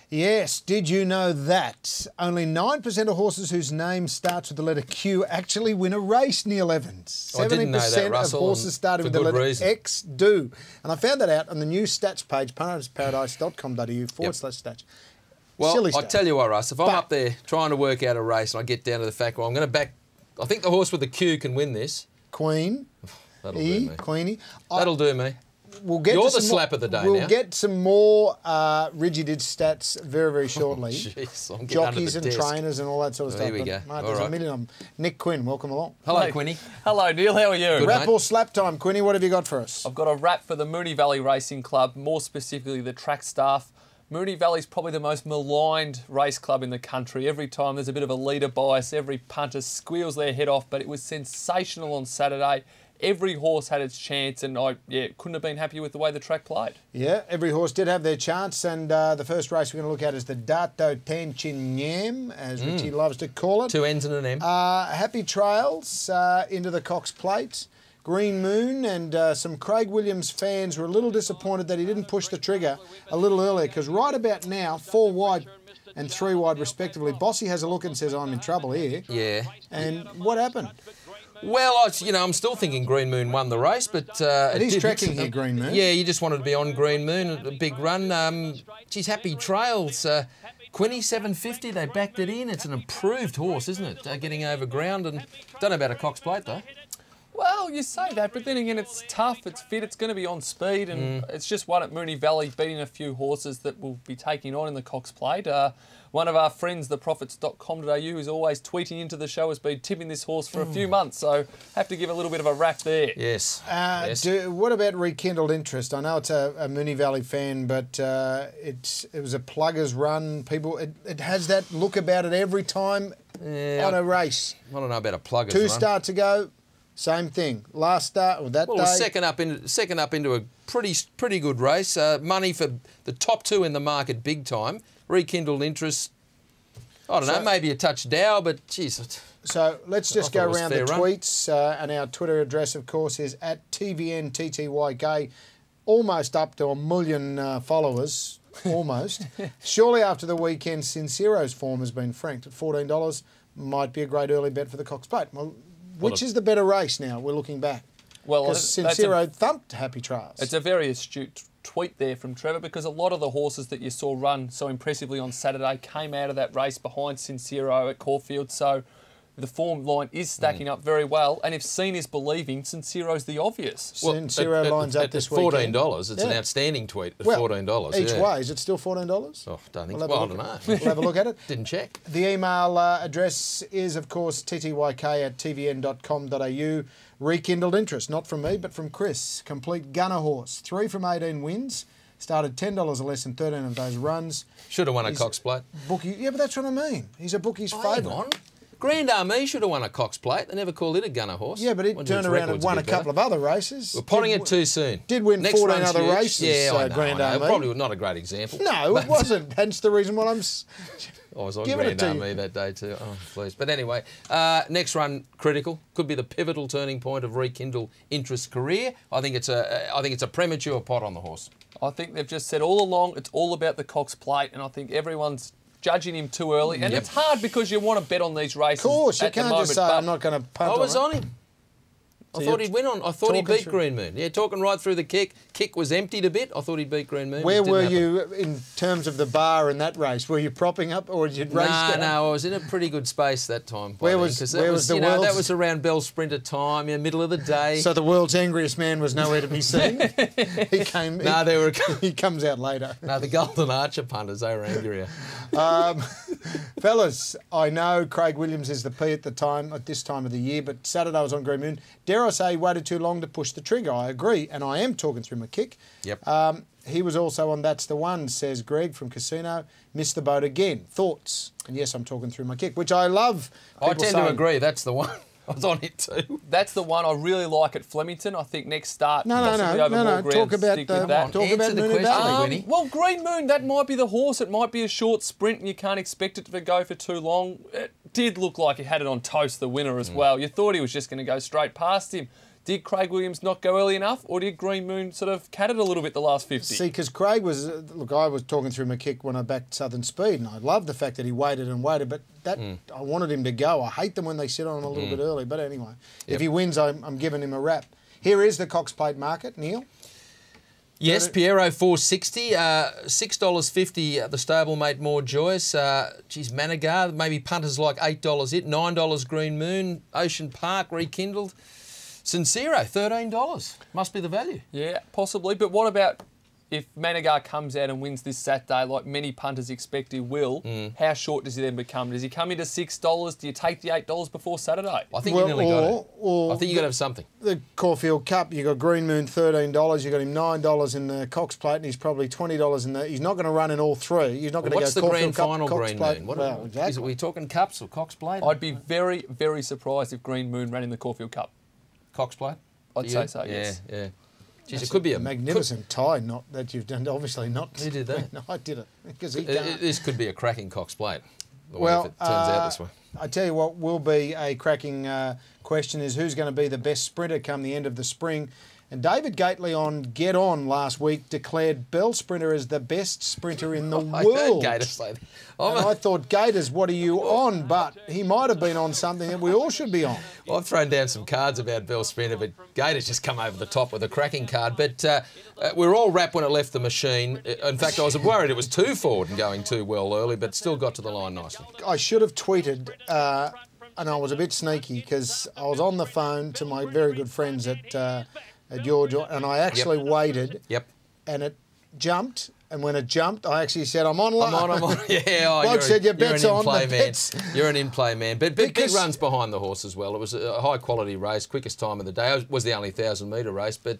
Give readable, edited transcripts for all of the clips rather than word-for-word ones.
Yes, did you know that only 9% of horses whose name starts with the letter Q actually win a race, Neil Evans? 70% of horses starting with the letter X do. And I found that out on the new stats page, puntersparadise.com.au/stats. Well, I tell you what, Russ, if I'm up there trying to work out a race and I get down to the fact, well, I'm going to back, I think the horse with the Q can win this. Queen. That'll do me. Queenie. That'll do me. We'll get You're the slap of the day We'll now. get some more Rigidid stats very, very shortly. Jeez, I'm getting Jockeys under the and desk. trainers and all that sort of stuff. Here we go. Mate, there's a million of them. Nick Quinn, welcome along. Hello, Quinny. Hello, Neil. How are you? Good, Rap mate. or slap time, Quinny? What have you got for us? I've got a rap for the Moonee Valley Racing Club, more specifically the track staff. Moonee Valley's probably the most maligned race club in the country. Every time there's a bit of a leader bias, every punter squeals their head off, but it was sensational on Saturday. Every horse had its chance, and I couldn't have been happier with the way the track played. Yeah, every horse did have their chance, and the first race we're going to look at is the Dato Ten Chin Nyam, as Richie loves to call it. 2 N's and an M. Happy trails into the Cox Plate. Green Moon and some Craig Williams fans were a little disappointed that he didn't push the trigger a little earlier, because right about now, 4 wide and 3 wide respectively, Bossy has a look and says, I'm in trouble here. Yeah. And what happened? Well, I'm still thinking Green Moon won the race, but it is tracking here, Green Moon. Yeah, you just wanted to be on Green Moon, a big run. Geez, Happy Trails. Quinny, 750, they backed it in. It's an improved horse, isn't it? Getting over ground, and don't know about a Cox Plate, though. Well, you say that, but then again, it's tough, it's fit, it's going to be on speed, and it's just one at Moonee Valley, beating a few horses that will be taking on in the Cox Plate. One of our friends, theprofits.com.au, who's always tweeting into the show, has been tipping this horse for a few months, so have to give a little bit of a rap there. Yes. What about rekindled interest? I know it's a Moonee Valley fan, but it was a plugger's run. It has that look about it every time on a race. I don't know about a plugger's run. 2 starts ago. Same thing. Last start, or that day. Well, second up into a pretty good race. Money for the top 2 in the market, big time. Rekindled interest. I don't know, maybe a touch dour, but geez. So let's just go around the tweets, and our Twitter address, of course, is @TVNTTYK. Almost up to 1 million followers. Almost. Surely after the weekend, Sincero's form has been franked at $14. Might be a great early bet for the Cox Plate. Well, which is the better race now? We're looking back. Well, because Sincero thumped Happy Trails. It's a very astute tweet there from Trevor, because a lot of the horses that you saw run so impressively on Saturday came out of that race behind Sincero at Caulfield. So the form line is stacking up very well, and if seen is believing, Sincero's the obvious. Well, Sincero lines up this weekend. $14. It's an outstanding tweet at $14. Each way. Is it still $14? Oh, don't think so. Well, I don't know. We'll have a look at it. Didn't check. The email address is, of course, ttyk@tvn.com.au. Rekindled interest, not from me, but from Chris. Complete gunner horse. 3 from 18 wins. Started $10 or less in 13 of those runs. Should have won a Cox Plate. Bookie, yeah, but that's what I mean. He's a bookie's favourite. Hang on. Grand Army should have won a Cox Plate. They never called it a gunner horse. Yeah, but it turned around and won a couple of other races. We're potting it too soon. Did win 14 other races, yeah, I know, Grand Army. Probably not a great example. No, it wasn't. Hence the reason why I'm I was on giving Grand Army that day too. Oh, please. But anyway, next run, critical. Could be the pivotal turning point of Rekindle Interest's career. I think it's a premature pot on the horse. I think they've just said all along it's all about the Cox Plate, and I think everyone's judging him too early. And it's hard because you want to bet on these races. Of course, you at the can't moment, just say I'm not going to punt I was on him. I thought he'd win on. I thought he beat Green Moon. Yeah, talking right through the kick. Kick was emptied a bit. I thought he'd beat Green Moon. Where were you in terms of the bar in that race? Were you propping up, or did you race down? No, I was in a pretty good space that time. Where was the world's... That was around Bell Sprinter time, middle of the day. So the world's angriest man was nowhere to be seen. He came. No, they were. He comes out later. No, the Golden Archer punters, they were angrier. Fellas, I know Craig Williams is the P at this time of the year, but Saturday was on Green Moon. Dare I say, he waited too long to push the trigger. I agree, and I am talking through my kick. Yep. He was also on That's the One, says Greg from Casino. Missed the boat again. Thoughts? And yes, I'm talking through my kick, which I love. I tend to agree. That's the one. I was on it too. That's the one I really like at Flemington. I think next start. No. Talk about Moonee Valley. Well, Green Moon, that might be the horse. It might be a short sprint, and you can't expect it to go for too long. It did look like he had it on toast, the winner as well. You thought he was just going to go straight past him. Did Craig Williams not go early enough, or did Green Moon sort of cat it a little bit the last 50? See, because Craig was, look, I was talking through my kick when I backed Southern Speed, and I loved the fact that he waited and waited, but that I wanted him to go. I hate them when they sit on him a little bit early, but anyway, if he wins, I'm giving him a wrap. Here is the Cox Plate market, Neil. Yes, Piero 460, $6.50 at the stablemate More Joyce. Geez, Managar, maybe punters like $8 it, $9 Green Moon, Ocean Park rekindled. Sincero, $13. Must be the value. Yeah, possibly. But what about if Managar comes out and wins this Saturday, like many punters expect he will, how short does he then become? Does he come into $6? Do you take the $8 before Saturday? I think you nearly got it. I think you got to have something. The Caulfield Cup, you got Green Moon $13. You got him $9 in the Cox Plate, and he's probably $20 in the. He's not going to run in all three. He's not going to go. What's the Caulfield grand Cup, final Cox Green Plate. Moon? Well, exactly. Are we talking Cups or Cox Plate? I'd be very, very surprised if Green Moon ran in the Caulfield Cup. Cox Plate? I'd say so, yes. Yeah. Geez, it could be a magnificent tie, not that you've done. Obviously not. Who did that? No, I did it because he can't. This could be a cracking Cox Plate. Well, if it turns out this way. I tell you what will be a cracking question is who's going to be the best sprinter come the end of the spring. And David Gately on Get On last week declared Bell Sprinter as the best sprinter in the world. I heard Gators say that. I thought, Gators, what are you on? But he might have been on something that we all should be on. Well, I've thrown down some cards about Bell Sprinter, but Gators just come over the top with a cracking card. But we were all wrapped when it left the machine. In fact, I was worried it was too forward and going too well early, but still got to the line nicely. I should have tweeted, and I was a bit sneaky because I was on the phone to my very good friends at George, and I actually waited. Yep. And it jumped, and when it jumped, I actually said, I'm on. I'm on. Yeah, Bloke said your bet's you're an on. in-play man. Bet's... You're an in-play man. But big runs behind the horse as well. It was a high-quality race, quickest time of the day. It was the only 1,000-metre race, but...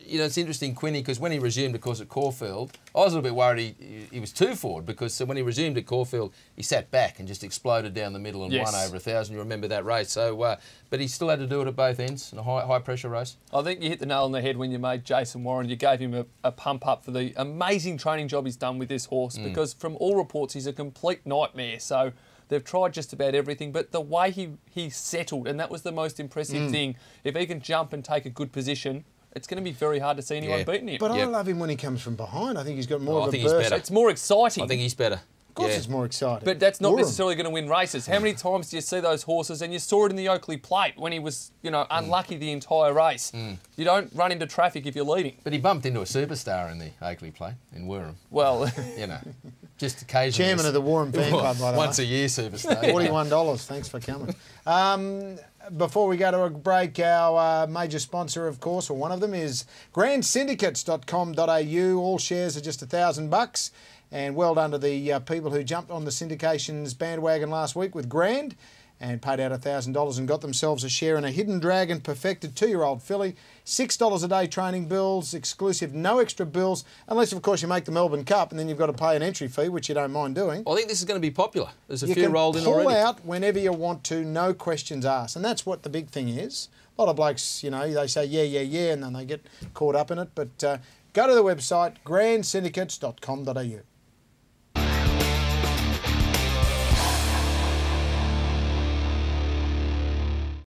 you know, it's interesting, Quinny, because when he resumed, of course, at Caulfield, I was a little bit worried he was too forward because when he resumed at Caulfield, he sat back and just exploded down the middle and won over 1,000. You remember that race. So, but he still had to do it at both ends in a high-pressure race. I think you hit the nail on the head when you made Jason Warren. You gave him a pump-up for the amazing training job he's done with this horse because from all reports, he's a complete nightmare. So they've tried just about everything, but the way he settled, and that was the most impressive thing. If he can jump and take a good position, it's going to be very hard to see anyone beating him. But I love him when he comes from behind. I think he's got more of a burst. It's more exciting. I think he's better. Of course it's more exciting. But that's not necessarily going to win races. How many times do you see those horses, and you saw it in the Oakley Plate when he was, you know, unlucky the entire race. You don't run into traffic if you're leading. But he bumped into a superstar in the Oakley Plate in Wirral. Well, you know, just occasionally. Chairman of the Warren Fan Club, by the way. Once a year superstar. $41. Thanks for coming. Before we go to a break, our major sponsor, of course, or one of them, is grandsyndicates.com.au. All shares are just $1,000. And well done to the people who jumped on the syndications bandwagon last week with Grand and paid out $1,000 and got themselves a share in a Hidden Dragon perfected 2-year-old filly. $6 a day training bills, exclusive, no extra bills, unless, of course, you make the Melbourne Cup and then you've got to pay an entry fee, which you don't mind doing. Well, I think this is going to be popular. There's a few rolled in already. You can pull out whenever you want to, no questions asked. And that's what the big thing is. A lot of blokes, you know, they say, yeah, and then they get caught up in it. But go to the website, grandsyndicates.com.au.